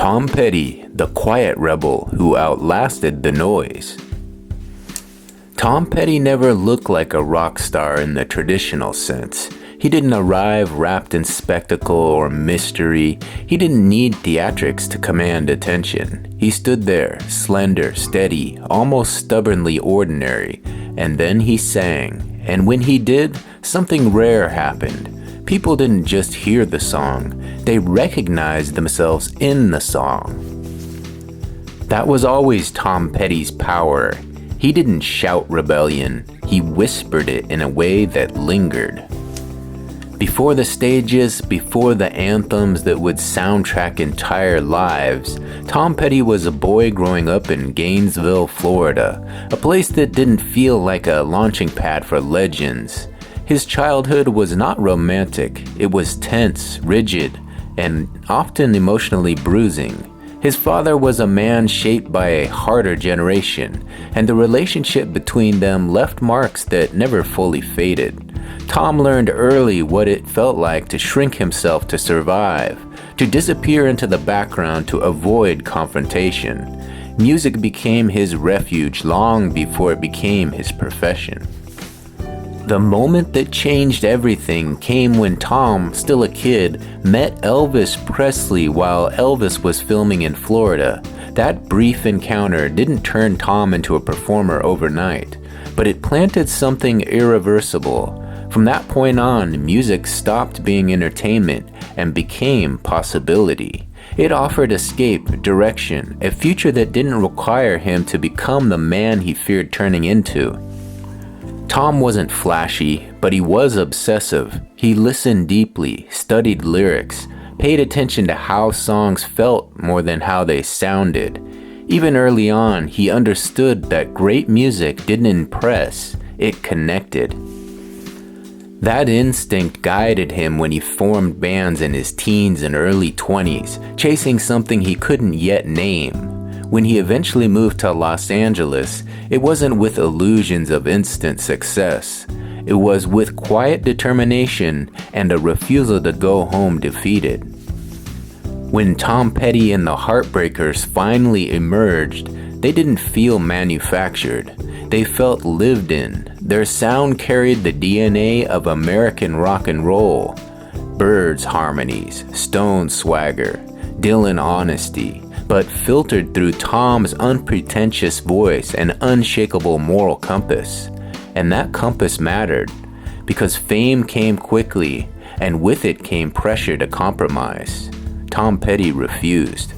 Tom Petty, the quiet rebel who outlasted the noise. Tom Petty never looked like a rock star in the traditional sense. He didn't arrive wrapped in spectacle or mystery. He didn't need theatrics to command attention. He stood there, slender, steady, almost stubbornly ordinary, and then he sang. And when he did, something rare happened. People didn't just hear the song, they recognized themselves in the song. That was always Tom Petty's power. He didn't shout rebellion, he whispered it in a way that lingered. Before the stages, before the anthems that would soundtrack entire lives, Tom Petty was a boy growing up in Gainesville, Florida, a place that didn't feel like a launching pad for legends. His childhood was not romantic, it was tense, rigid, and often emotionally bruising. His father was a man shaped by a harder generation, and the relationship between them left marks that never fully faded. Tom learned early what it felt like to shrink himself to survive, to disappear into the background to avoid confrontation. Music became his refuge long before it became his profession. The moment that changed everything came when Tom, still a kid, met Elvis Presley while Elvis was filming in Florida. That brief encounter didn't turn Tom into a performer overnight, but it planted something irreversible. From that point on, music stopped being entertainment and became possibility. It offered escape, direction, a future that didn't require him to become the man he feared turning into. Tom wasn't flashy, but he was obsessive. He listened deeply, studied lyrics, paid attention to how songs felt more than how they sounded. Even early on, he understood that great music didn't impress, it connected. That instinct guided him when he formed bands in his teens and early 20s, chasing something he couldn't yet name. When he eventually moved to Los Angeles, it wasn't with illusions of instant success. It was with quiet determination and a refusal to go home defeated. When Tom Petty and the Heartbreakers finally emerged, they didn't feel manufactured. They felt lived in. Their sound carried the DNA of American rock and roll. Byrds harmonies, Stones swagger, Dylan honesty, but filtered through Tom's unpretentious voice and unshakable moral compass. And that compass mattered, because fame came quickly, and with it came pressure to compromise. Tom Petty refused.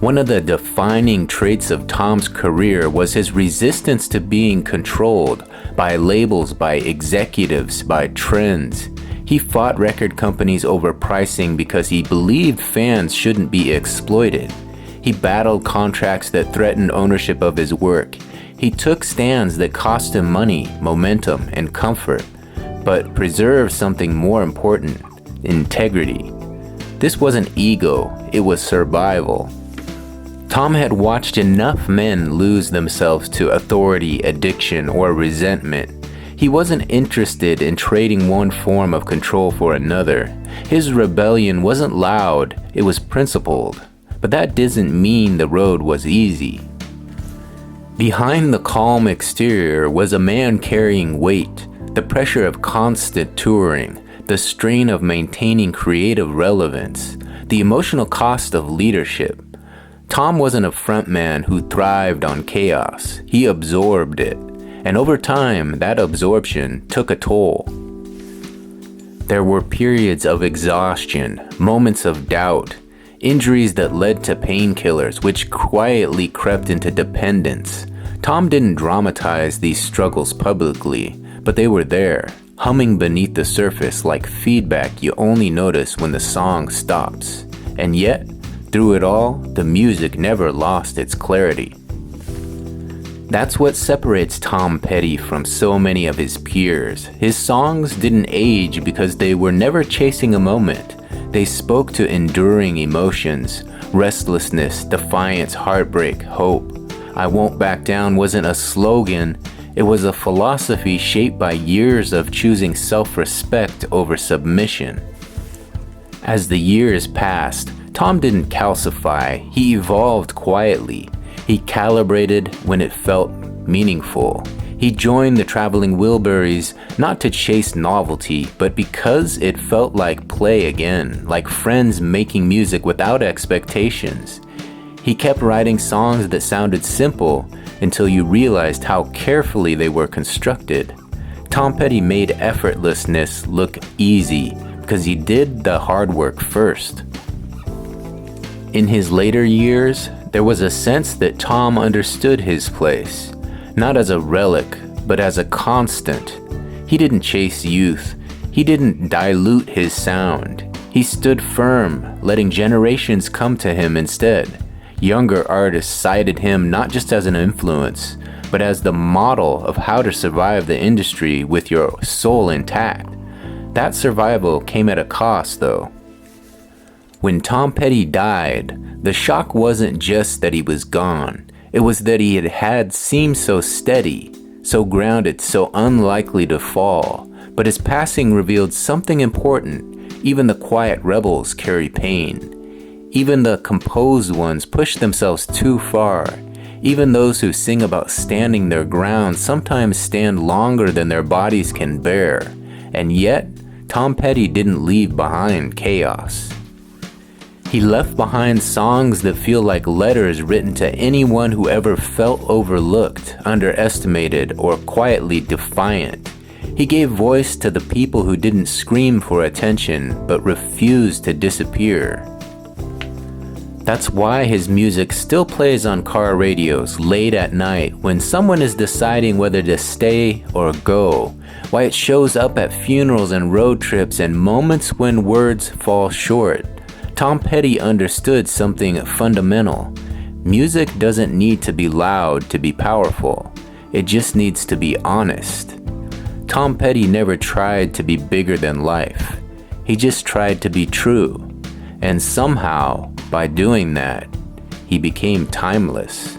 One of the defining traits of Tom's career was his resistance to being controlled by labels, by executives, by trends. He fought record companies over pricing because he believed fans shouldn't be exploited. He battled contracts that threatened ownership of his work. He took stands that cost him money, momentum, and comfort, but preserved something more important: integrity. This wasn't ego, it was survival. Tom had watched enough men lose themselves to authority, addiction, or resentment. He wasn't interested in trading one form of control for another. His rebellion wasn't loud, it was principled. But that doesn't mean the road was easy. Behind the calm exterior was a man carrying weight, the pressure of constant touring, the strain of maintaining creative relevance, the emotional cost of leadership. Tom wasn't a frontman who thrived on chaos. He absorbed it. And over time, that absorption took a toll. There were periods of exhaustion, moments of doubt, injuries that led to painkillers, which quietly crept into dependence. Tom didn't dramatize these struggles publicly, but they were there, humming beneath the surface like feedback you only notice when the song stops. And yet, through it all, the music never lost its clarity. That's what separates Tom Petty from so many of his peers. His songs didn't age because they were never chasing a moment. They spoke to enduring emotions, restlessness, defiance, heartbreak, hope. I Won't Back Down wasn't a slogan, it was a philosophy shaped by years of choosing self-respect over submission. As the years passed, Tom didn't calcify, he evolved quietly. He calibrated when it felt meaningful. He joined the Traveling Wilburys not to chase novelty, but because it felt like play again, like friends making music without expectations. He kept writing songs that sounded simple until you realized how carefully they were constructed. Tom Petty made effortlessness look easy because he did the hard work first. In his later years, there was a sense that Tom understood his place, not as a relic, but as a constant. He didn't chase youth. He didn't dilute his sound. He stood firm, letting generations come to him instead. Younger artists cited him not just as an influence, but as the model of how to survive the industry with your soul intact. That survival came at a cost, though. When Tom Petty died, the shock wasn't just that he was gone. It was that he had seemed so steady, so grounded, so unlikely to fall. But his passing revealed something important. Even the quiet rebels carry pain. Even the composed ones push themselves too far. Even those who sing about standing their ground sometimes stand longer than their bodies can bear. And yet, Tom Petty didn't leave behind chaos. He left behind songs that feel like letters written to anyone who ever felt overlooked, underestimated, or quietly defiant. He gave voice to the people who didn't scream for attention, but refused to disappear. That's why his music still plays on car radios late at night when someone is deciding whether to stay or go. Why it shows up at funerals and road trips and moments when words fall short. Tom Petty understood something fundamental. Music doesn't need to be loud to be powerful. It just needs to be honest. Tom Petty never tried to be bigger than life. He just tried to be true. And somehow, by doing that, he became timeless.